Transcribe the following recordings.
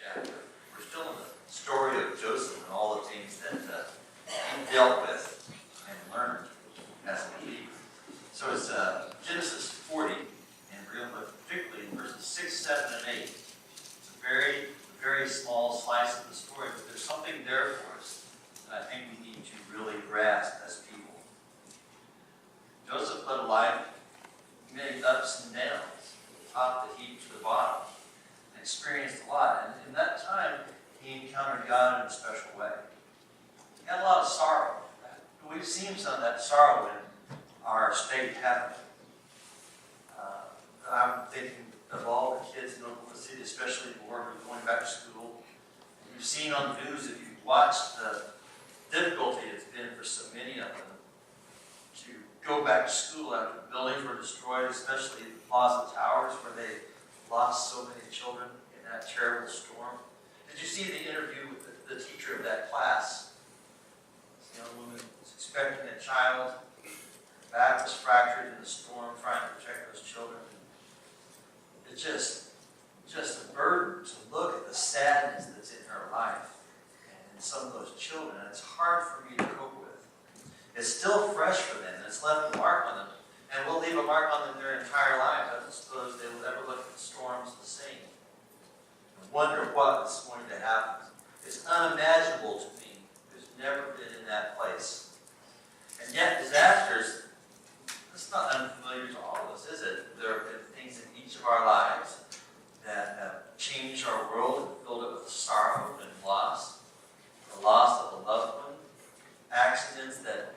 chapter. We're still in the story of Joseph and all the things that he dealt with and learned as a believer. So it's Genesis 40, and we're going to look particularly in verses 6, 7, and 8. It's a very small slice of the story, but there's something there for us that I think we need to really grasp as people. Joseph led a life, many ups and downs, top the heap to the bottom, and experienced a lot. And in that time, he encountered God in a special way. He had a lot of sorrow. We've seen some of that sorrow in our state happening. I'm thinking of all the kids in Oklahoma City, especially who are going back to school. And you've seen on the news, if you've watched the difficulty it's been for so many of them to go back to school after the buildings were destroyed, especially the Plaza Towers where they lost so many children in that terrible storm. Did you see the interview with the teacher of that class? This young woman was expecting a child. Her back was fractured in the storm trying to protect those children. It's just a burden to look at the sadness that's in her life and in some of those children. And it's hard for me to cope with. It's still fresh for them. It's left a mark on them. And will leave a mark on them their entire life. I don't suppose they will ever look at the storms the same. And wonder what is going to happen. It's unimaginable to me who's never been in that place. And yet disasters, it's not unfamiliar to all of us, is it? There have been things in each of our lives that have changed our world and filled it with sorrow and loss. The loss of a loved one. Accidents that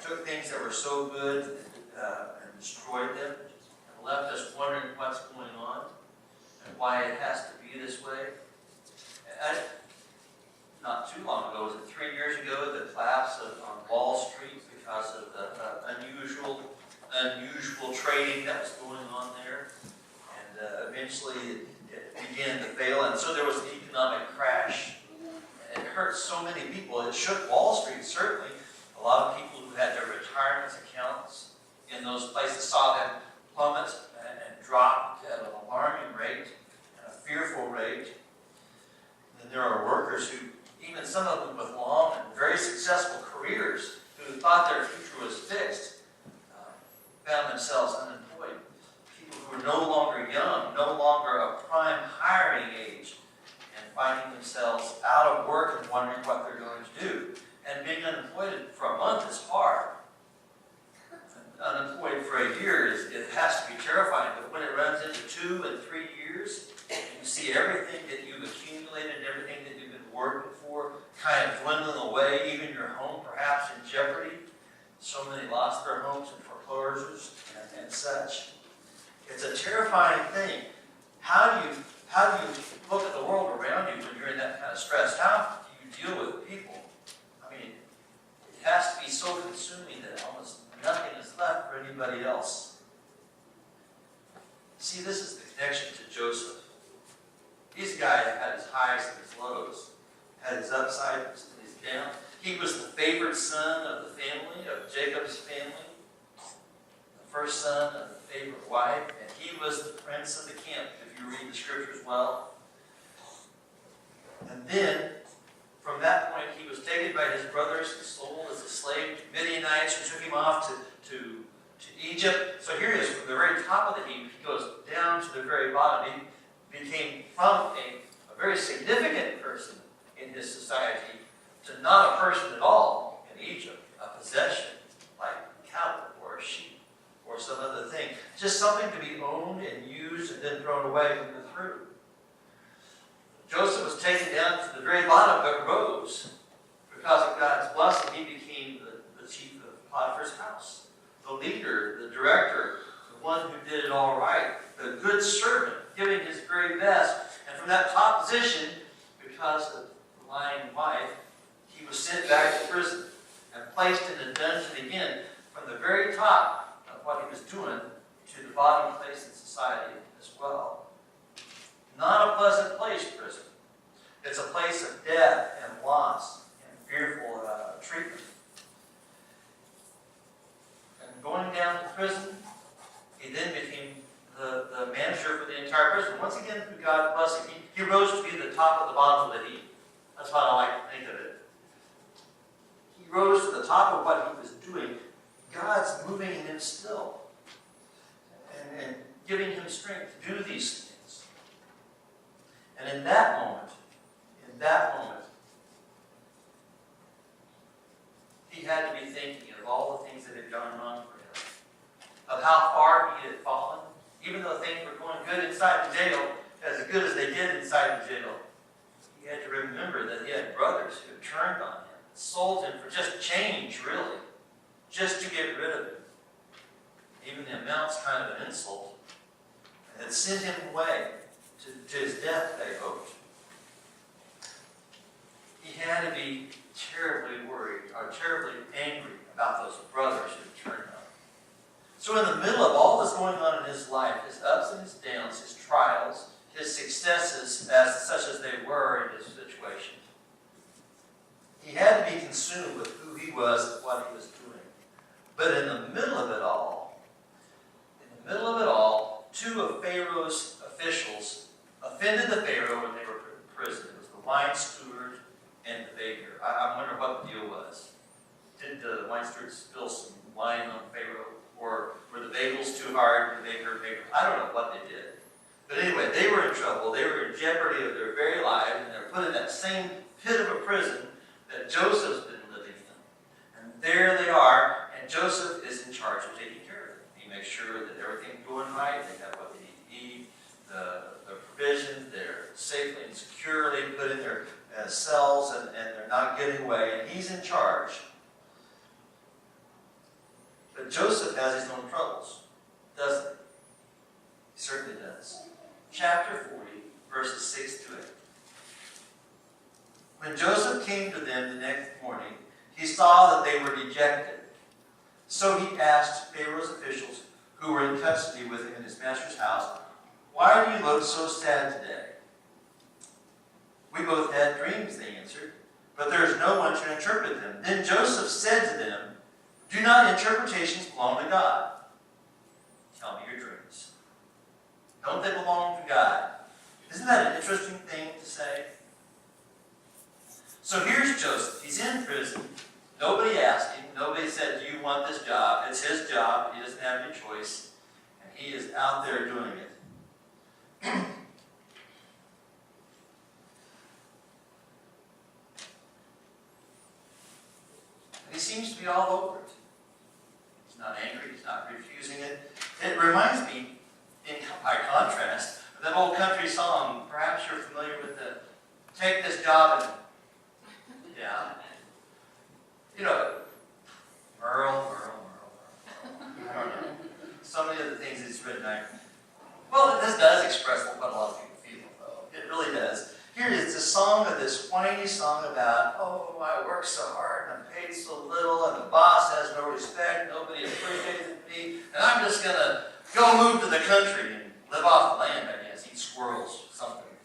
took things that were so good and destroyed them and left us wondering what's going on and why it has to be this way. Not too long ago, was it 3 years ago, the collapse on Wall Street because of the unusual trading that was going on there. And eventually it began to fail, and so there was an economic crash. It hurt so many people. It shook Wall Street, certainly. A lot of people who had their retirement accounts in those places saw them plummet and drop at an alarming rate and a fearful rate. And there are workers who, even some of them with long and very successful careers, who thought their future was fixed, found themselves unemployed. People who were no longer young, no longer a prime hiring age, and finding themselves out of work and wondering what they're going to do. And being unemployed for a month is hard. Unemployed for a year, it has to be terrifying. But when it runs into 2 and 3 years, and you see everything that you've accumulated, everything that you've been working for, kind of dwindling away, even your home perhaps in jeopardy. So many lost their homes in foreclosures and such. It's a terrifying thing. How do you look at the world around you when you're in that kind of stress? How do you deal with people? I mean, it has to be so consuming that almost nothing is left for anybody else. See, this is the connection to Joseph. He's a guy that had his highs and his lows, had his upsides and his downs. He was the favorite son of the family, of Jacob's family, the first son of the favorite wife, and he was the prince of the camp, if you read the scriptures well. And then, from that point, he was taken by his brothers and sold as a slave to Midianites, who took him off to Egypt. So here he is, from the very top of the heap, he goes down to the very bottom. He became from a very significant person in his society to not a person at all in Egypt, a possession like cattle or a sheep or some other thing. Just something to be owned and used and then thrown away when you're through. Joseph was taken down to the very bottom, but rose. Because of God's blessing, he became the chief of Potiphar's house, the leader, the director, the one who did it all right, the good servant, giving his very best. And from that top position, because of the lying wife, he was sent back to prison and placed in a dungeon again, from the very top of what he was doing to the bottom place in society as well. Not a pleasant place, prison. It's a place of death and loss and fearful treatment. And going down to prison, he then became the manager for the entire prison. Once again, through God's blessing, he rose to be the top of the bottom of the heap. That's how I like to think of it. He rose to the top of what he was doing. God's moving in him still and giving him strength to do these things. And in that moment, he had to be thinking of all the things that had gone wrong for him, of how far he had fallen. Even though things were going good inside the jail, as good as they did inside the jail, he had to remember that he had brothers who had turned on him, sold him for just change, really, just to get rid of him. Even the amount's kind of an insult. And had sent him away to his death, they hoped. He had to be terribly worried or terribly angry about those brothers who turned on him. So in the middle of all that's going on in his life, his ups and his downs, his trials, his successes, such as they were in his situation, he had to be consumed with who he was and what he was doing. But in the middle of it all, two of Pharaoh's officials offended the Pharaoh when they were in prison. It was the wine steward and the baker. I wonder what the deal was. Did the wine steward spill some wine on Pharaoh? Or were the bagels too hard for the baker? I don't know what they did. But anyway, they were in trouble. They were in jeopardy of their very lives, and they were put in that same pit of a prison that Joseph's been living in. And there they are, and Joseph is in charge of taking care of them. He makes sure that everything's going right, they have what they need to eat, the provisions, they're safely and securely put in their cells, and they're not getting away, and he's in charge. But Joseph has his own troubles, doesn't he? He certainly does. Chapter 40, verses 6 to 8. When Joseph came to them the next morning, he saw that they were dejected. So he asked Pharaoh's officials, who were in custody with him in his master's house, "Why do you look so sad today?" "We both had dreams," they answered, "but there is no one to interpret them." Then Joseph said to them, "Do not interpretations belong to God? Tell me your dreams. Don't they belong to God?" Isn't that an interesting thing to say? So here's Joseph. He's in prison. Nobody asked him. Nobody said, "Do you want this job?" It's his job. He doesn't have any choice. And he is out there doing it. And he seems to be all over it. He's not angry. He's not refusing it. It reminds me, by contrast, of that old country song. Perhaps you're familiar with the "Take This Job" and you know, Merle. I don't know. So many of the things he's written there. Well, this does express what a lot of people feel, though. It really does. Here it is, this whiny song about, "Oh, I work so hard and I'm paid so little and the boss has no respect, nobody appreciates me, and I'm just going to go move to the country and live off the land, I guess, eat squirrels or something.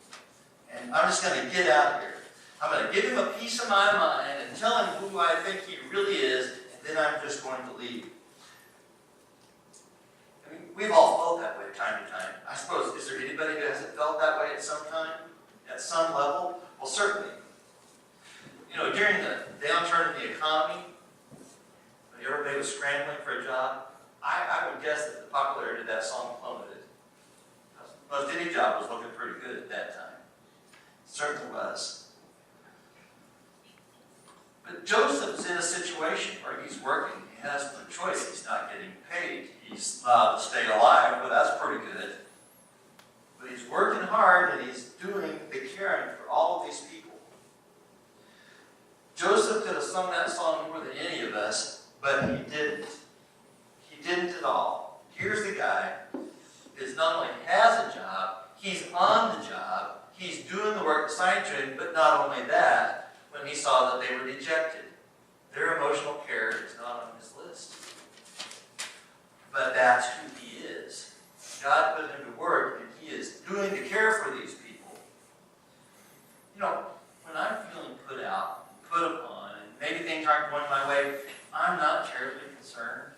And I'm just going to get out here. I'm going to give him a piece of my mind and tell him who I think he really is, and then I'm just going to leave." I mean, we've all felt that way time to time. I suppose, is there anybody who hasn't felt that way at some time? At some level? Well, certainly. You know, during the downturn in the economy, when everybody was scrambling for a job, I would guess that the popularity of that song plummeted. Most any job was looking pretty good at that time. It certainly was. But Joseph's in a situation where he's working. He has no choice. He's not getting paid. He's allowed to stay alive, but that's pretty good. But he's working hard, and he's doing the caring for all of these people. Joseph could have sung that song more than any of us, but he didn't. He didn't at all. Here's the guy who not only has a job, he's on the job, he's doing the work assigned to him, but not only that, when he saw that they were dejected. Their emotional care is not on his list. But that's who he is. God put him to work, and he is doing the care for these people. You know, when I'm feeling put out, put upon, and maybe things aren't going my way, I'm not terribly concerned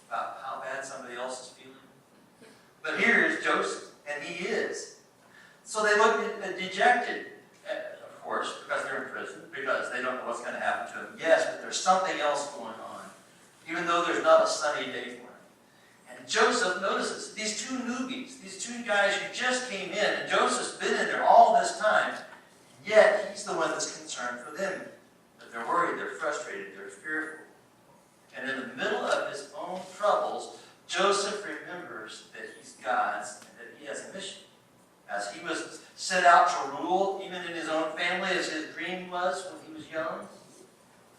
about how bad somebody else is feeling. But here is Joseph, and he is. So they look dejected, of course, because they're in prison, because they don't know what's going to happen to them. Yes, but there's something else going on, even though there's not a sunny day for them. And Joseph notices these two newbies, these two guys who just came in, and Joseph's been in there all this time, yet he's the one that's concerned for them. That they're worried, they're frustrated, they're fearful. And in the middle of his own troubles, Joseph remembers that he's God's and that he has a mission. As he was set out to rule, even in his own family, as his dream was when he was young,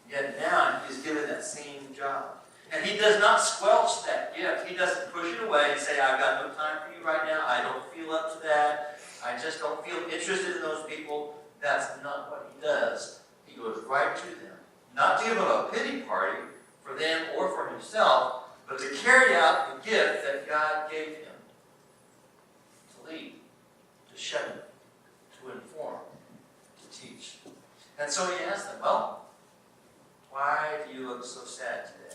yet now he's given that same job. And he does not squelch that gift. He doesn't push it away and say, I've got no time for you right now. I don't feel up to that. I just don't feel interested in those people. That's not what he does. He goes right to them. Not to give them a pity party for them or for himself, but to carry out the gift that God gave him. To lead, to shepherd, to inform, to teach. And so he asked them, well, why do you look so sad today?